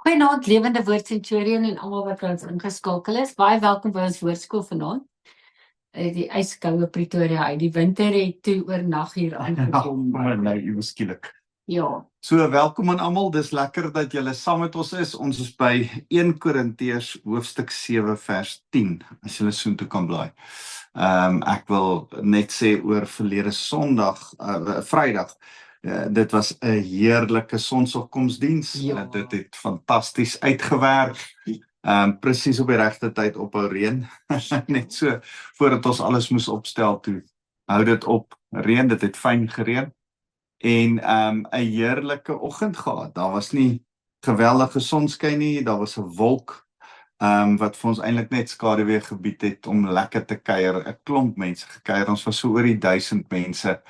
Goeienaand, Lewende Woord Centurion en almal wat by ons ingeskakel is. Baie welkom by ons woordskool vanaand. Die ijskoue Pretoria uit. Die winter het toe oornag hier aangekom. Nou, ewe skielik. Ja, So, welkom aan almal. Dis lekker dat julle saam met ons is. Ons is by 1 Korintiërs hoofstuk 7 vers 10, as julle soontoe kan blaai. Ek wil net sê oor verlede Vrydag, dit was 'n heerlike sonsopkomsdiens. Ja. Dit het fantasties uitgewerk. Presies op die regte tyd ophou reën. Net so voordat ons alles moes opstel toe. Hou dit op reën, dit het fyn gereën. En 'n heerlike oggend gehad. Daar was nie geweldige sonskyn nie, daar was 'n wolk wat vir ons eintlik net skaduwee gebied het om lekker te kuier. 'n Klomp mense gekuier. Ons was so oor die 1000 mense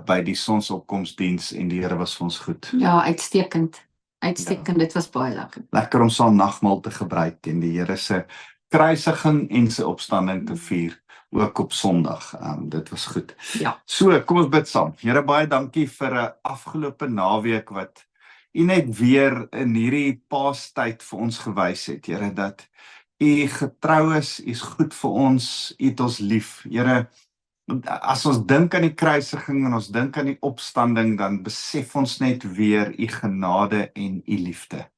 by die sonsopkomsdiens en die Here was vir ons goed. ja, uitstekend. Uitstekend, dit was baie lekker. Lekker om saam nagmaal te gebruik en die Here se kruisiging en sy opstanding te vier, ook op Sondag. Dit was goed. Ja. So, kom ons bid saam. Here, baie dankie vir 'n afgelope naweek wat U net weer in hierdie Paastyd vir ons gewys het, Here, dat U getrou is, U is goed vir ons, U het ons lief. Here, as ons dink aan die kruisiging en ons dink aan die opstanding, dan besef ons net weer U genade en U liefde.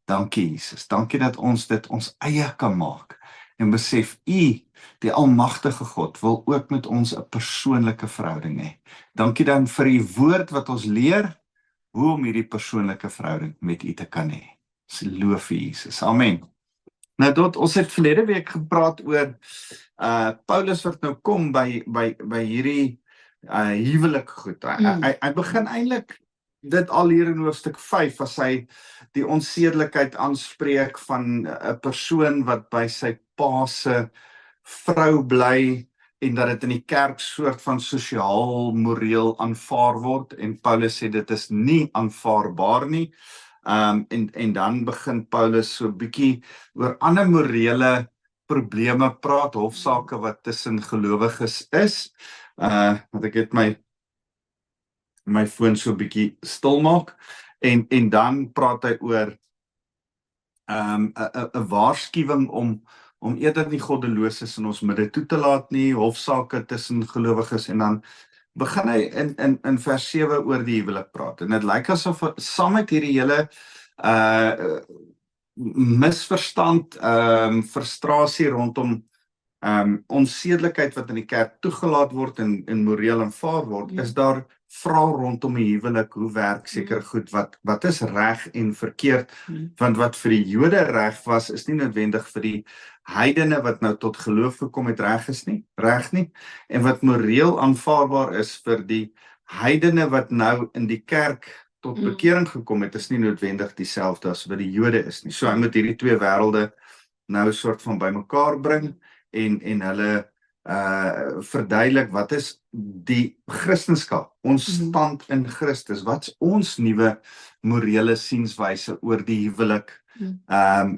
Dankie Jesus, dankie dat ons dit ons eie kan maak en besef U, die almagtige God, wil ook met ons 'n persoonlike verhouding hê. Dankie dan vir U woord wat ons leer, hoe om hierdie persoonlike verhouding met U te kan hê. Ons loof U Jesus, amen. Nou ons het verlede week gepraat oor Paulus wat nou kom by hierdie huwelik goed. Hy begin eintlik dit al hier in hoofstuk 5 as hy die onsedelikheid aanspreek van 'n persoon wat by sy pa se vrou bly en dat dit in die kerk soort van sosiaal moreel aanvaar word en Paulus sê dit is nie aanvaarbaar nie. En dan begin Paulus so 'n bietjie oor ander morele probleme praat, hofsaake wat tussen gelowiges is. Want ek het my foon so 'n bietjie stil maak en dan praat hy oor 'n waarskuwing om eerder nie goddeloses in ons midde toe te laat nie, hofsaake tussen gelowiges en dan begin hy in vers 7 oor die huwelik praat. En dit lyk asof saam met hierdie hele misverstand, frustrasie rondom onsedelikheid wat in die kerk toegelaat word en moreel aanvaar word, is daar vrae rondom die huwelik, hoe werk seker goed, wat is reg en verkeerd, want wat vir die Jode reg was, is nie noodwendig vir die heidene wat nou tot geloof gekom het reg nie, en wat moreel aanvaarbaar is vir die heidene wat nou in die kerk tot bekering gekom het, is nie noodwendig dieselfde as wat die Jode is nie. So hy moet hierdie twee wêrelde nou soort van bymekaar bring en hulle verduidelik wat is die Christendom, ons stand in Christus, wat is ons nuwe morele sienswyse oor die huwelik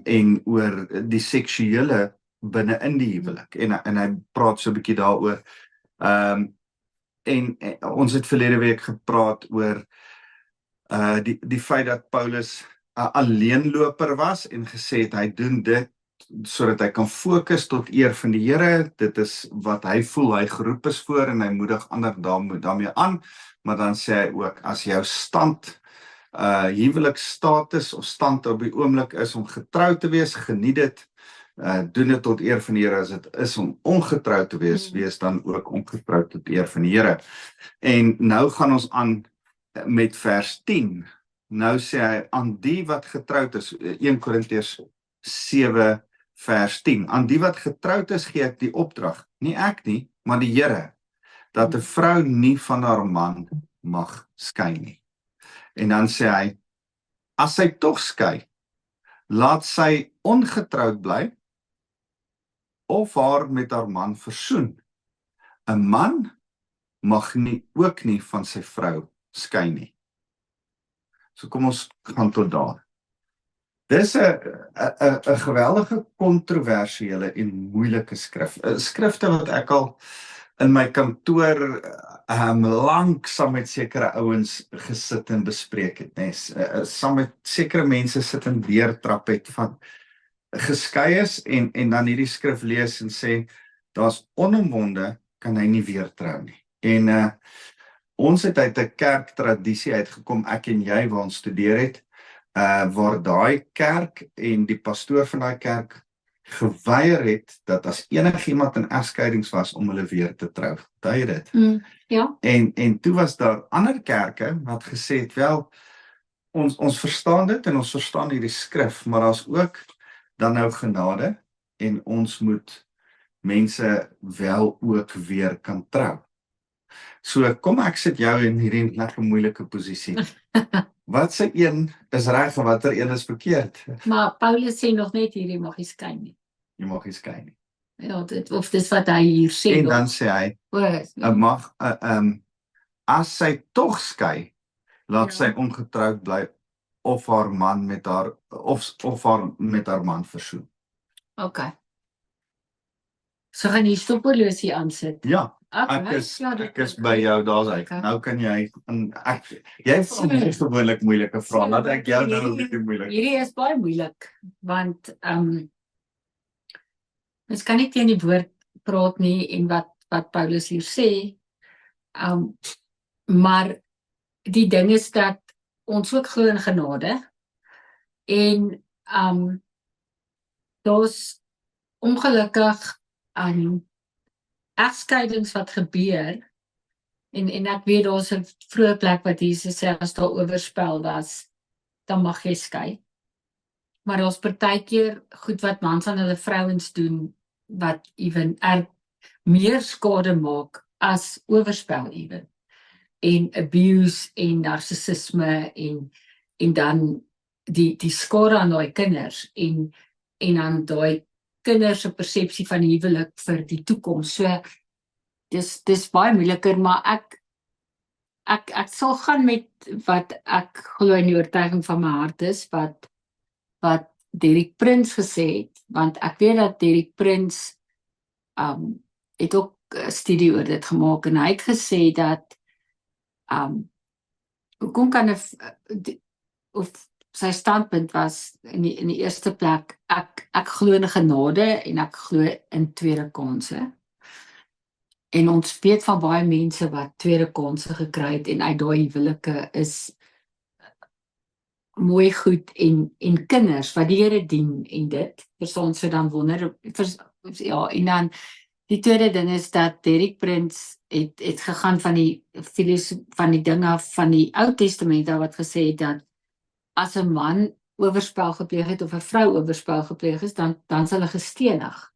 en oor die seksuele binne in die huwelik en hy praat so 'n bietjie daaroor en ons het verlede week gepraat oor die feit dat Paulus 'n alleenloper was en gesê het hy doen dit sodat hy kan fokus tot eer van die Here. Dit is wat hy voel hy geroep is voor en hy moedig ander daarmee aan, maar dan sê hy ook as jou stand huweliksstatus of stand op die oomblik is om getrou te wees, geniet dit, doen dit tot eer van die Here. As dit is om ongetrou te wees dan ook ongetrou tot eer van die Here. En nou gaan ons aan met vers 10. Nou sê hy aan die wat getroud is, 1 Korintiërs 7 vers 10. Aan die wat getroud is gee ek die opdrag, nie ek nie, maar die Here, dat 'n vrou nie van haar man mag skei nie. En dan sê hy, as sy tog skei, laat sy ongetroud bly of haar met haar man versoen. 'n man mag ook nie van sy vrou skei nie. So kom ons gaan tot daar. Dis 'n geweldige kontroversiële en moeilike skrif. Skrifte wat ek al in my kantoor lank saam met sekere ouens gesit en bespreek het, saam met sekere mense sit en deurtrap het van geskei is en dan hierdie skrif lees en sê, daar's onomwonde, kan hy nie weer trou nie. En ons het uit 'n kerktradisie uitgekom, ek en jy, waar ons studeer het, waar daai kerk en die pastoor van daai kerk geweier het, dat as enigiemand in egskeidings was, om hulle weer te trou. Onthou jy dit? Ja. En toe was daar ander kerke wat gesê het, wel, ons verstaan dit en ons verstaan hierdie skrif, maar daar's ook dan nou genade en ons moet mense wel ook weer kan trou. So kom ek sit jou in hierdie lekker moeilike posisie. Wat se een is reg en watter een is verkeerd? Maar Paulus sê nog net hierdie mag nie skei nie. Jy mag nie skei nie. Ja, of dis wat hy hier sê. En dan sê hy, as sy tog skei, laat sy ongetroud bly of haar man met haar of haar met haar man versoen. Okay. So gaan jy stophorlosie aansit. Ja, ek is by jou, daar's hy. Nou kan jy jy vra my gewoonlik moeilike vrae, laat ek jou nou 'n bietjie moeilik. Hierdie is baie moeilik, want mens kan nie teen die woord praat nie en wat Paulus hier sê, maar die ding is dat ons ook glo in genade en daar's ongelukkig egskeidings wat gebeur en ek weet daar's 'n vroeë plek wat Jesus sê as daar oorspel was, dan mag jy skei. Maar daar's partykeer goed wat mans aan hulle vrouens doen wat ewen meer skade maak as oorspel ewen. En abuse en narcissisme en dan die skade aan daai kinders en dan daai kinders se persepsie van die huwelik vir die toekoms. So dis baie moeiliker, maar ek sal gaan met wat ek glo in die oortuiging van my hart is, wat Derek Prins gesê het, want ek weet dat Derek Prins het ook 'n studie oor dit gemaak en hy het gesê dat hoekom kan of sy standpunt was in die eerste plek, ek glo in genade en ek glo in tweede kansse. En ons weet van baie mense wat tweede kansse gekry het en uit daai huwelike is mooi goed en kinders wat die Here dien en dit, verstaan so dan wonder, en dan die tweede ding is dat Derek Prins het gegaan van die dinge van die Ou Testament wat gesê het dat as 'n man oorspel gepleeg het of 'n vrou oorspel gepleeg is, dan is hulle gestenig.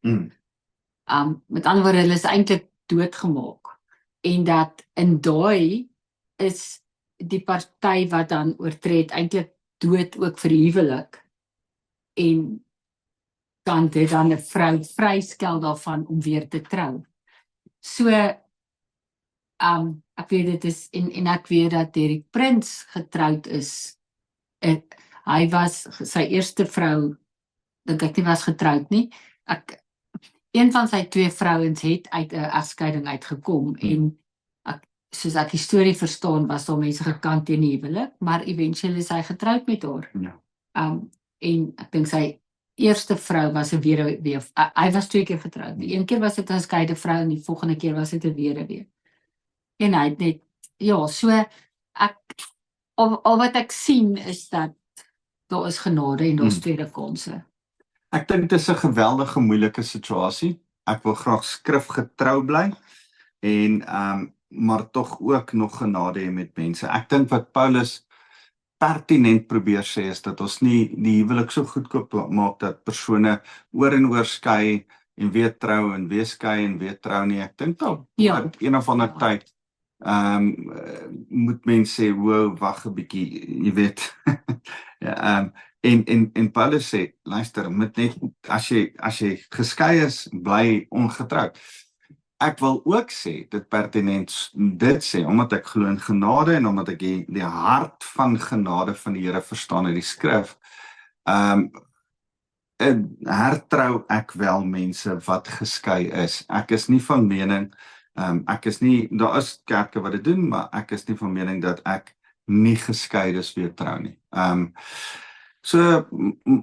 Met ander woorde, hulle is eintlik doodgemaak. En dat in daai is die party wat dan oortree eintlik dood ook vir die huwelik. En kan dit dan 'n vrou vryskel daarvan om weer te trou. So ek weet dit is en ek weet dat Derek Prins getroud is. Hy was sy eerste vrou, dink ek nie was getroud nie. Een van sy 2 vrouens het uit 'n egskeiding uitgekom en soos ek die storie verstaan, was daar mense gekant teen die huwelik, maar eventueel is hy getroud met haar. Ja. En ek dink sy eerste vrou was 'n weduwee. Hy was 2 keer getroud. Die een keer was dit 'n geskeide vrou en die volgende keer was dit 'n weduwee. En hy het net so al wat ek sien is dat daar is genade en daar's tweede kansse. Ek dink dit is 'n geweldige moeilike situasie. Ek wil graag skrifgetrou bly en maar tog ook nog genade hê met mense. Ek dink wat Paulus pertinent probeer sê is dat ons nie die huwelik so goedkoop maak dat persone oor en oor skei en weer trou en weer skei en weer trou nie. Ek dink op een of ander tyd moet mense sê, wow, wag 'n bietjie, jy weet. En Paulus sê, luister, met net as jy geskei is, bly ongetroud. Ek wil ook sê, dit pertinent dit sê, omdat ek glo in genade en omdat ek die hart van genade van die Here verstaan uit die skrif, hertrou ek wel mense wat geskei is. Ek is nie van mening Ek is nie, daar is kerke wat dit doen, maar ek is nie van mening dat ek nie geskeides weer trou nie.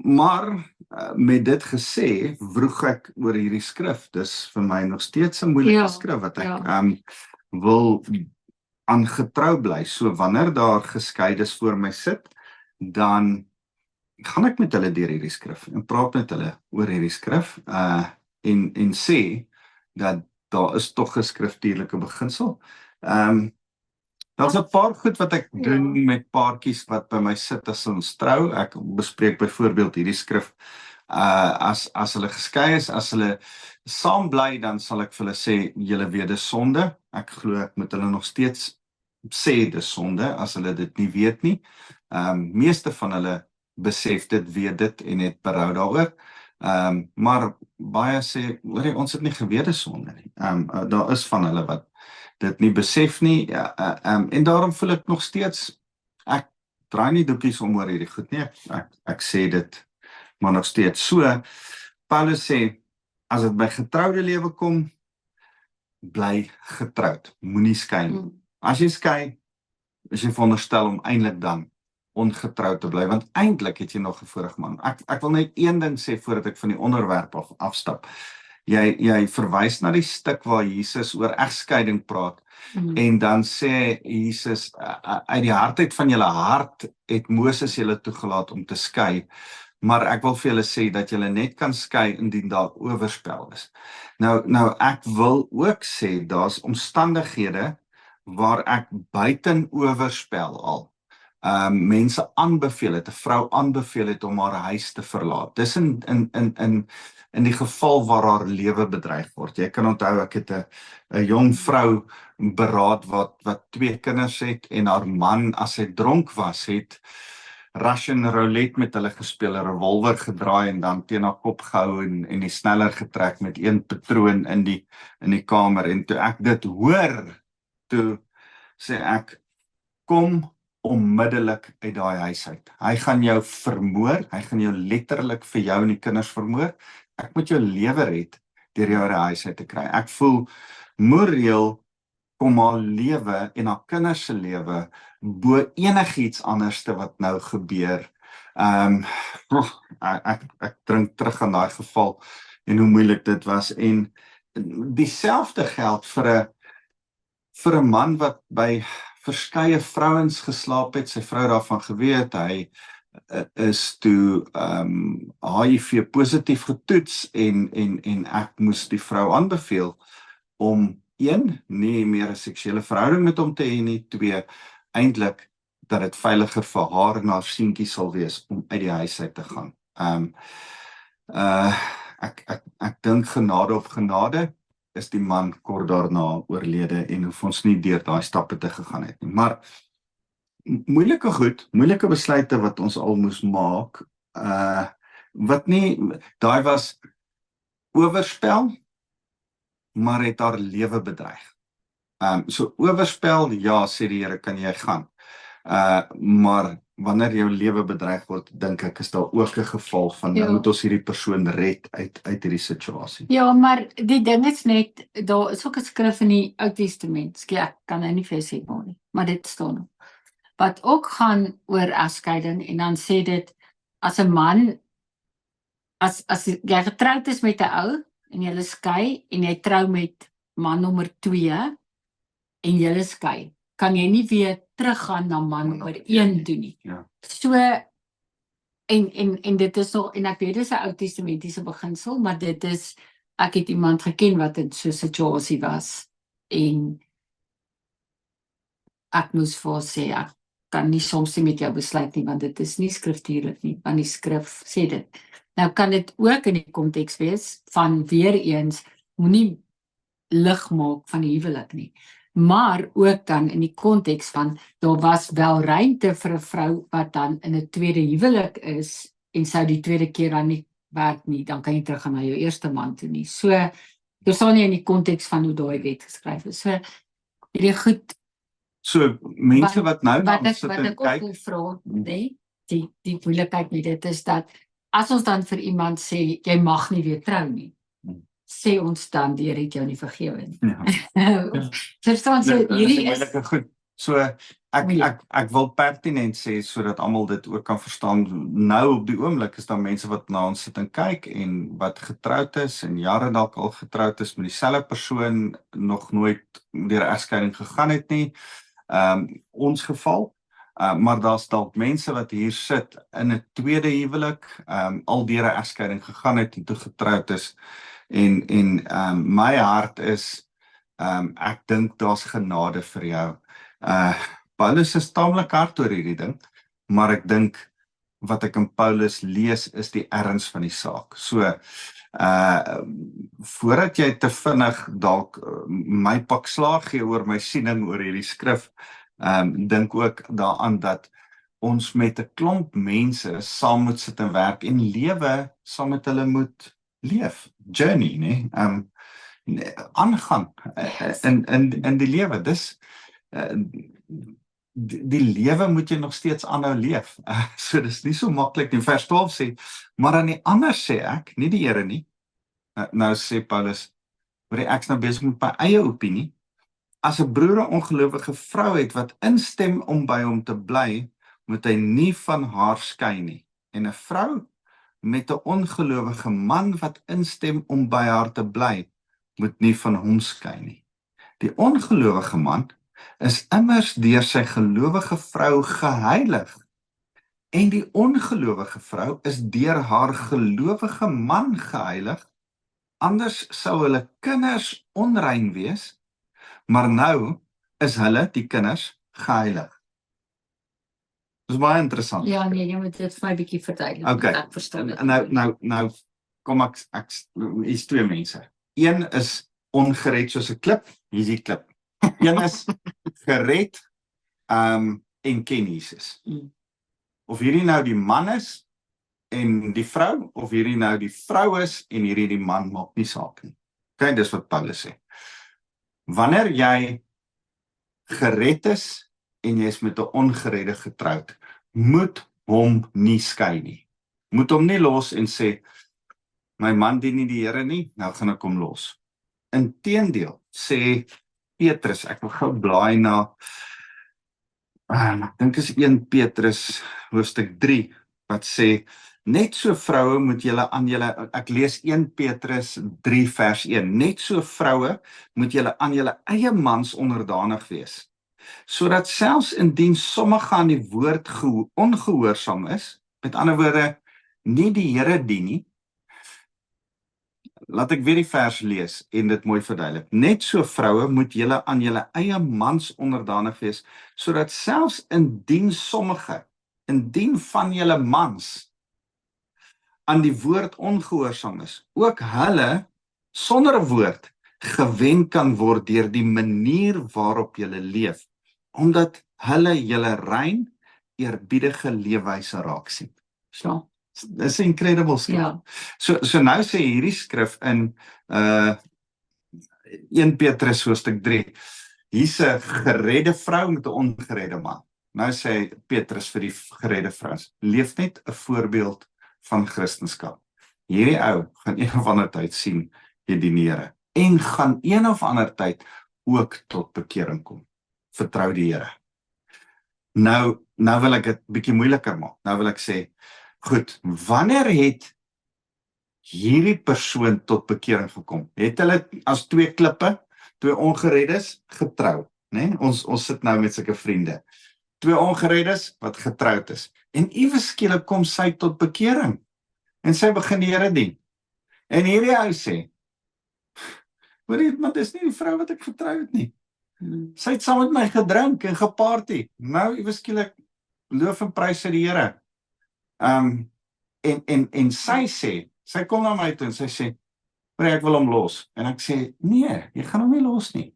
Maar met dit gesê, vroeg ek oor hierdie skrif. Dis vir my nog steeds 'n moeilike skrif wat ek wil aan getrou bly. So wanneer daar geskeides voor my sit, dan gaan ek met hulle deur hierdie skrif en praat met hulle oor hierdie skrif en sê dat daar is tog 'n skriftuurlike beginsel. Daar's 'n paar goed wat ek doen met paartjies wat by my sit as ons trou. Ek bespreek byvoorbeeld hierdie skrif as hulle geskei is, as hulle saam bly, dan sal ek vir hulle sê, julle weet dis sonde. Ek glo ek moet hulle nog steeds sê dis sonde as hulle dit nie weet nie. Meeste van hulle besef dit, weet dit en het berou daaroor. Maar baie sê, ons het nie geweet dis sonde nie. Daar is van hulle wat dit nie besef nie, en daarom voel ek nog steeds, ek draai nie doekies om oor hierdie goed nie, ek sê dit, maar nog steeds. So, Paulus sê, as dit by getroude lewe kom, bly getroud, moenie skei nie. As jy skei, is jy veronderstel om eintlik dan ongetroud te bly, want eintlik het jy nog 'n vorige man. Ek wil net een ding sê voordat ek van die onderwerp afstap. Jy verwys na die stuk waar Jesus oor egskeiding praat, en dan sê Jesus, uit die hardheid van julle hart het Moses julle toegelaat om te skei, maar ek wil vir julle sê dat julle net kan skei indien daar oorspel is. Nou ek wil ook sê, daar's omstandighede waar ek buiten oorspel al mense aanbeveel het, 'n vrou aanbeveel het om haar huis te verlaat. Dis in die geval waar haar lewe bedreig word. Jy kan onthou, ek het 'n jong vrou beraad wat 2 kinders het, en haar man, as hy dronk was, het Russian roulette met hulle gespeel, 'n revolver gedraai en dan teen haar kop gehou en die sneller getrek met 1 patroon in die kamer. En toe ek dit hoor, toe sê ek, kom onmiddellik uit daai huis uit. Hy gaan jou vermoor, hy gaan jou letterlik vir jou en die kinders vermoor. Ek moet jou lewe red deur jou uit die huis uit te kry. Ek voel moreel kom haar lewe en haar kinders se lewe bo enigiets anderste wat nou gebeur. Ek drink terug aan daai geval en hoe moeilik dit was. En dieselfde geld vir 'n man wat by verskeie vrouens geslaap het, sy vrou daarvan geweet, hy is toe HIV positief getoets en ek moes die vrou aanbeveel om 1, nie meer 'n seksuele verhouding met hom te hê nie, 2, eintlik dat dit veiliger vir haar en haar seentjie sal wees om uit die huis uit te gaan. Ek dink genade op genade is die man kort daarna oorlede en hoef ons nie deur daai stappe te gegaan het nie. Maar moeilike goed, moeilike besluite wat ons al moes maak, wat nie, daai was oorspel, maar het haar lewe bedreig. So oorspel, ja, sê die Here, kan jy gaan. Maar wanneer jou lewe bedreig word, dink ek, is daar ook 'n geval van, nou moet ons hierdie persoon red uit hierdie situasie. Ja, maar die ding is net, daar is ook 'n skrif in die Ou Testament, ek kan nou nie vir jou sê maar nie, maar dit staan, wat ook gaan oor egskeiding, en dan sê dit, as 'n man, as jy getroud is met 'n ou, en jy skei, en jy trou met man nommer 2, en jy skei, kan jy nie weer teruggaan na man nommer 1 doen nie. Ja. So, en dit is nog, en ek weet dit is 'n Ou Testamentiese beginsel, maar dit is, ek het iemand geken wat in so 'n situasie was, en ek moes vir haar sê, ek kan nie soms nie met jou besluit nie, want dit is nie skriftuurlik nie, want die skrif sê dit. Nou kan dit ook in die konteks wees van weer eens, moenie lig maak van die huwelik nie, maar ook dan in die konteks van, daar was wel ruimte vir 'n vrou wat dan in 'n tweede huwelik is, en sou die tweede keer dan nie werk nie, dan kan jy teruggaan na jou eerste man toe nie. So, dit staan nie in die konteks van hoe daai wet geskryf is. So, hierdie goed, So, mense wat nou wat dan sit ek en ook kyk, wil vra, nee, die moeilikheid met dit is dat, as ons dan vir iemand sê, jy mag nie weer trou nie, sê ons dan, die Here het jou nie vergewe nie. Ja. Verstaan, so Dit is hierdie die is moeilike goed. So ek wil pertinent sê sodat almal dit ook kan verstaan. Nou op die oomblik is daar mense wat na ons sit en kyk en wat getroud is en jare dalk al getroud is met dieselfde persoon, nog nooit deur 'n egskeiding gegaan het nie. Ons geval. Maar daar's dalk mense wat hier sit in 'n tweede huwelik, al deur 'n egskeiding gegaan het en toe getroud is. En my hart is ek dink daar's genade vir jou. Paulus is taamlik hard oor hierdie ding, maar ek dink wat ek in Paulus lees is die erns van die saak. So voordat jy te vinnig dalk my pak slaag gee oor my siening oor hierdie skrif, dink ook daaraan dat ons met 'n klomp mense saam moet sit en werk en lewe saam met hulle moet leef. Journey, né? Aangaan in die lewe. Dis die lewe moet jy nog steeds aanhou leef. So dis nie so maklik nie. Vers 12 sê, maar aan die ander sê ek, nie die Here nie. Nou sê Paulus, ek's nou besig met my eie opinie. As 'n broer 'n ongelowige vrou het wat instem om by hom te bly, moet hy nie van haar skei nie. En 'n vrou met 'n ongelowige man wat instem om by haar te bly, moet nie van hom skei nie. Die ongelowige man is immers deur sy gelowige vrou geheilig, en die ongelowige vrou is deur haar gelowige man geheilig, anders sou hulle kinders onrein wees, maar nou is hulle, die kinders, geheilig. Dis baie interessant. Ja, nee, jy moet dit vir my bietjie verduidelik. Okay. Ek verstaan dit. Nou kom ek hier's twee mense. Een is ongered soos 'n klip, hier's die klip. Een is gered en ken Jesus. Of hierdie nou die man is en die vrou, of hierdie nou die vrou is en hierdie die man, maak nie saak nie. Okay, dis wat Paulus sê. Wanneer jy gered is en jy is met 'n ongeredde getroud, moet hom nie skei nie. Moet hom nie los en sê, my man dien nie die Here nie, nou gaan ek hom los. Inteendeel, sê Petrus, ek wil gou blaai na, ek dink is 1 Petrus hoofstuk 3, wat sê, net so vroue moet julle aan julle, ek lees 1 Petrus 3 vers 1, net so vroue moet julle aan julle eie mans onderdanig wees, sodat selfs indien sommige aan die woord ongehoorsaam is, met ander woorde, nie die Here dien nie. Laat ek weer die vers lees en dit mooi verduidelik. Net so vroue moet julle aan julle eie mans onderdanig wees, sodat selfs indien van julle mans aan die woord ongehoorsaam is, ook hulle sonder 'n woord gewen kan word deur die manier waarop julle leef, omdat hulle julle rein, eerbiedige leefwyse raak sien. So, dis 'n incredible skrif. Ja. So nou sê hierdie skrif in 1 Petrus hoofstuk 3, hier's 'n geredde vrou met 'n ongeredde man. Nou sê Petrus vir die geredde vrou, leef net 'n voorbeeld van Christendom. Hierdie ou gaan een of ander tyd sien jy dien die Here en gaan een of ander tyd ook tot bekering kom. Vertrou die Here. Nou wil ek dit bietjie moeiliker maak. Nou wil ek sê, goed, wanneer het hierdie persoon tot bekering gekom? Het hulle as twee klippe, twee ongereddes getrou, né? Ons sit nou met sulke vriende. Twee ongereddes wat getroud is. En iewes skielik kom sy tot bekering. En sy begin die Here dien. En hierdie ou sê, hoorie, maar dis nie die vrou wat ek getrou het nie. Sy het saam met my gedrink en geparty. Nou iewes skielik loof en prys sy die Here. En sy sê, sy kom na my toe en sy sê, hoorie, ek wil hom los. En ek sê, nee, jy gaan hom nie los nie.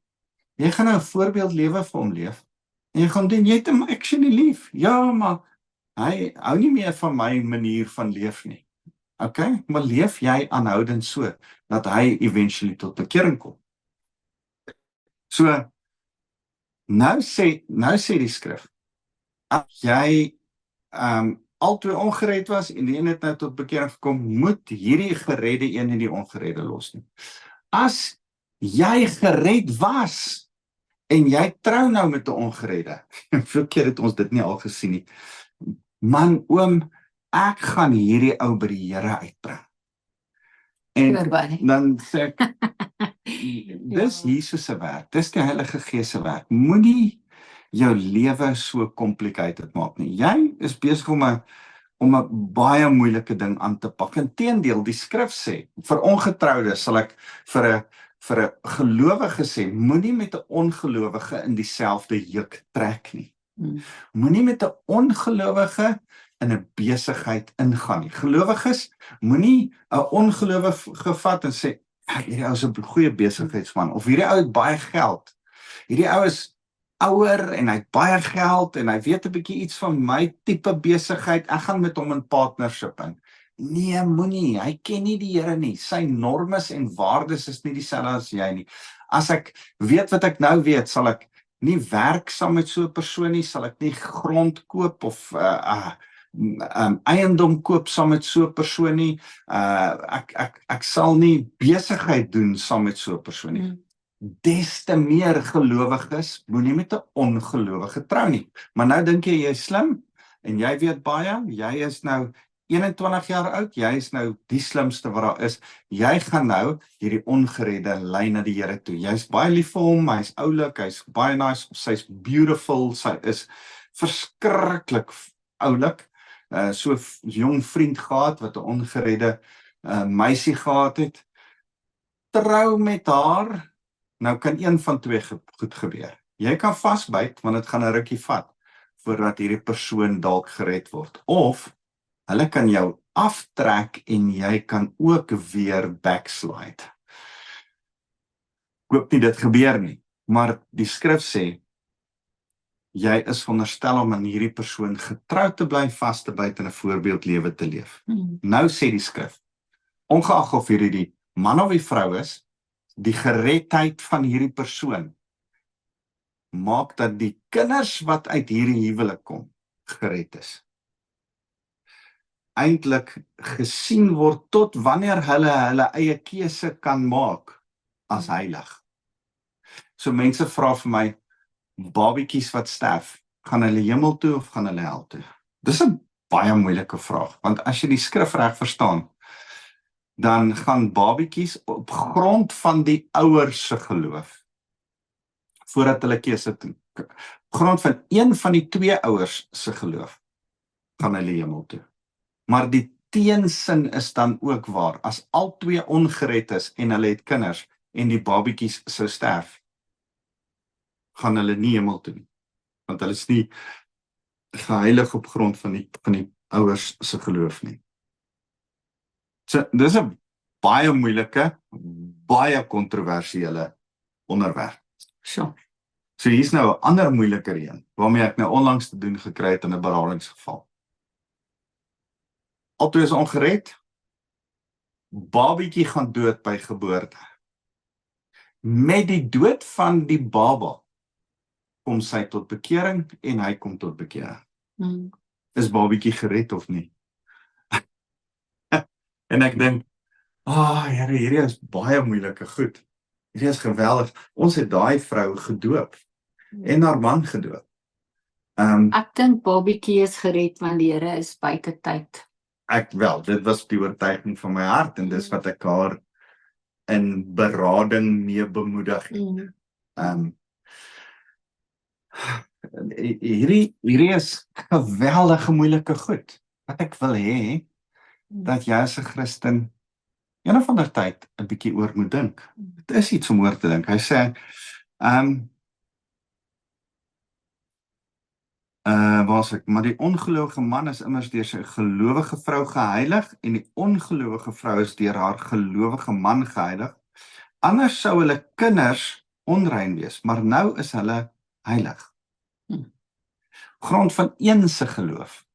Jy gaan nou 'n voorbeeld lewe vir hom leef. En jy gaan doen, jy het hom actually lief. Ja, maar hy hou nie meer van my manier van leef nie. Okay, maar leef jy aanhoudend so, dat hy eventually tot bekering kom. So, nou sê die skrif, as jy albei ongered was en die een het nou tot bekering gekom, moet hierdie geredde een en die ongeredde los nie. As jy gered was en jy trou nou met 'n ongeredde, hoeveel keer het ons dit nie al gesien nie, man, oom, ek gaan hierdie ou by die Here uitbring. En dan sê ek, dis Jesus se werk, dis die Heilige Gees se werk. Moenie jou lewe so complicated maak nie. Jy is besig om 'n baie moeilike ding aan te pak. Inteendeel, die skrif sê, vir ongetroudes sal ek vir 'n gelowige sê, moenie met 'n ongelowige in dieselfde juk trek nie. Moenie met 'n ongelowige in 'n besigheid ingaan nie. Gelowiges, moenie 'n ongelowige vat en sê, hierdie ou is 'n goeie besigheidsman, of hierdie ou het baie geld. Hierdie ou is ouer en hy het baie geld en hy weet 'n bietjie iets van my tipe besigheid, ek gaan met hom in partnership in. Nee, moenie, hy ken nie die Here nie. Sy normes en waardes is nie dieselfde as jy nie. As ek weet wat ek nou weet, sal ek nie werk saam met so 'n persoon nie, sal ek nie grond koop of eiendom koop saam met so 'n persoon nie. Ek sal nie besigheid doen saam met so 'n persoon nie. Des te meer gelowiges moenie met 'n ongelowige trou nie. Maar nou dink jy is slim en jy weet baie, jy is nou 21 jaar oud, jy is nou die slimste wat daar is. Jy gaan nou hierdie ongeredde lei na die Here toe. Jy's baie lief vir hom, hy's oulik, hy's baie nice, sy's beautiful, sy is verskriklik oulik. So 'n jong vriend gehad wat 'n ongeredde meisie gehad het. Trou met haar. Nou kan een van twee goed gebeur. Jy kan vasbyt, want dit gaan 'n rukkie vat voordat hierdie persoon dalk gered word. Of hulle kan jou aftrek en jy kan ook weer backslide. Ek hoop nie dit gebeur nie, maar die skrif sê, jy is veronderstel om aan hierdie persoon getrou te bly, vas te byt en 'n voorbeeldlewe te leef. Nou sê die skrif, ongeag of hierdie die man of die vrou is, die geredheid van hierdie persoon maak dat die kinders wat uit hierdie huwelik kom, gered is. Eintlik gesien word tot wanneer hulle eie keuse kan maak as heilig. So mense vra vir my, babietjies wat sterf, gaan hulle hemel toe of gaan hulle hel toe? Dis 'n baie moeilike vraag, want as jy die skrif reg verstaan, dan gaan babietjies op grond van die ouers se geloof, voordat hulle keuse doen, op grond van een van die twee ouers se geloof, gaan hulle hemel toe. Maar die teensin is dan ook waar, as al twee ongered is en hulle het kinders en die babietjies sou sterf, gaan hulle nie hemel toe nie, want hulle is nie geheilig op grond van die ouers se geloof nie. So, dis 'n baie moeilike, baie kontroversiële onderwerp. So hier's nou 'n ander moeiliker een, waarmee ek nou onlangs te doen gekry het in 'n beradingsgeval. Albei is ongered, babietjie gaan dood by geboorte. Met die dood van die baba, kom sy tot bekering en hy kom tot bekering. Is babietjie gered of nie? En ek dink, Here, hierdie is baie moeilike goed. Hierdie is geweldig. Ons het daai vrou gedoop en haar man gedoop. Ek dink babietjie is gered want die Here is buite tyd. Dit was die oortuiging van my hart en dis wat ek haar in berading mee bemoedig het. Hierdie is geweldige moeilike goed. Wat ek wil hê, dat jy as 'n Christen een of ander tyd 'n bietjie oor moet dink. Dit is iets om oor te dink. Hy sê, maar die ongelowige man is immers deur sy gelowige vrou geheilig en die ongelowige vrou is deur haar gelowige man geheilig. Anders sou hulle kinders onrein wees, maar nou is hulle heilig. Grond van een se geloof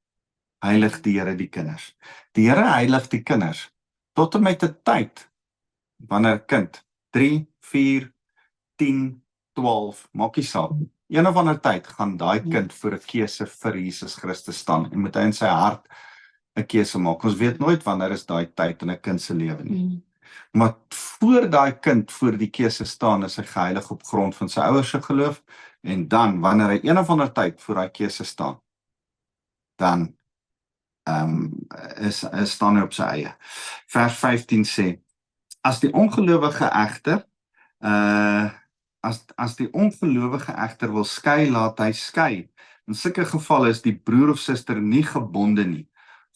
heilig die Here die kinders. Die Here heilig die kinders tot en met 'n tyd wanneer kind 3, 4, 10, 12, maak nie saak, een of ander tyd gaan daai kind voor 'n keuse vir Jesus Christus staan en moet hy in sy hart 'n keuse maak. Ons weet nooit wanneer is daai tyd in 'n kind se lewe nie. Maar voor daai kind voor die keuse staan, is hy geheilig op grond van sy ouers se geloof, en dan, wanneer hy een of ander tyd voor daai keuse staan, dan staan hy op sy eie. Vers 15 sê, as die ongelowige egter, as die ongelowige egter wil skei, laat hy skei. In sulke gevalle is die broer of suster nie gebonde nie.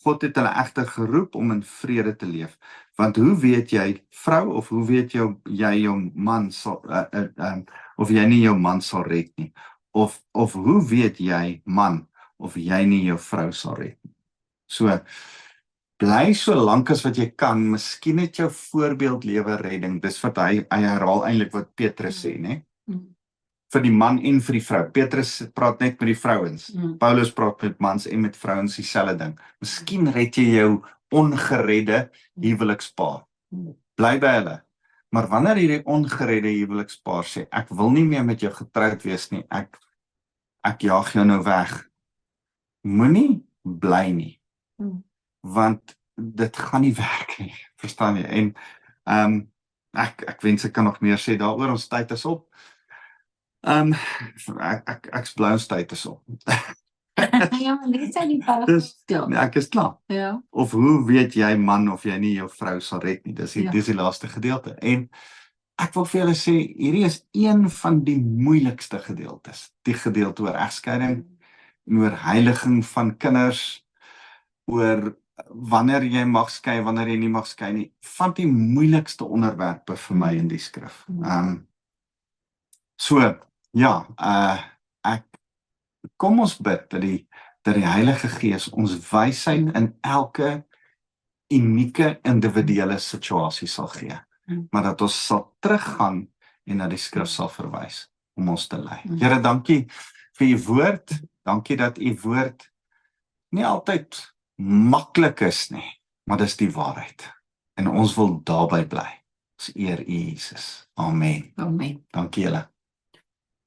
God het hulle egter geroep om in vrede te leef. Want hoe weet jy, vrou, of hoe weet jy jou man sal, of jy nie jou man sal red nie? Of hoe weet jy, man, of jy nie jou vrou sal red nie? So, bly so lank as wat jy kan, miskien het jou voorbeeld lewe redding. Dis wat hy herhaal eintlik wat Petrus sê, né? Vir die man en vir die vrou. Petrus praat net met die vrouens. Paulus praat met mans en met vrouens dieselfde ding. Miskien red jy jou ongeredde huwelikspaar. Bly by hulle. Maar wanneer hierdie ongeredde huwelikspaar sê, ek wil nie meer met jou getroud wees nie, ek jaag jou nou weg. Moenie bly nie. Want dit gaan nie werk nie, verstaan jy? En ek wens ek kan nog meer sê daaroor, ons tyd is op. Ek's bly ons tyd is op. Ja, maar dit is nie paragraaf. Nee, ek is klaar. Ja. Of hoe weet jy, man, of jy nie jou vrou sal red nie? Dis die laaste gedeelte. En ek wil vir julle sê, hierdie is een van die moeilikste gedeeltes. Die gedeelte oor egskeiding, en oor heiliging van kinders, oor wanneer jy mag skei, wanneer jy nie mag skei nie, van die moeilikste onderwerpe vir my in die skrif. Kom ons bid dat die Heilige Gees ons wysheid in elke unieke individuele situasie sal gee, maar dat ons sal teruggaan en na die skrif sal verwys om ons te lei. Here, dankie vir u woord, dankie dat u woord nie altyd maklik is nie, maar dis die waarheid. En ons wil daarby bly. Ons eer u, Jesus. Amen. Amen. Dankie julle.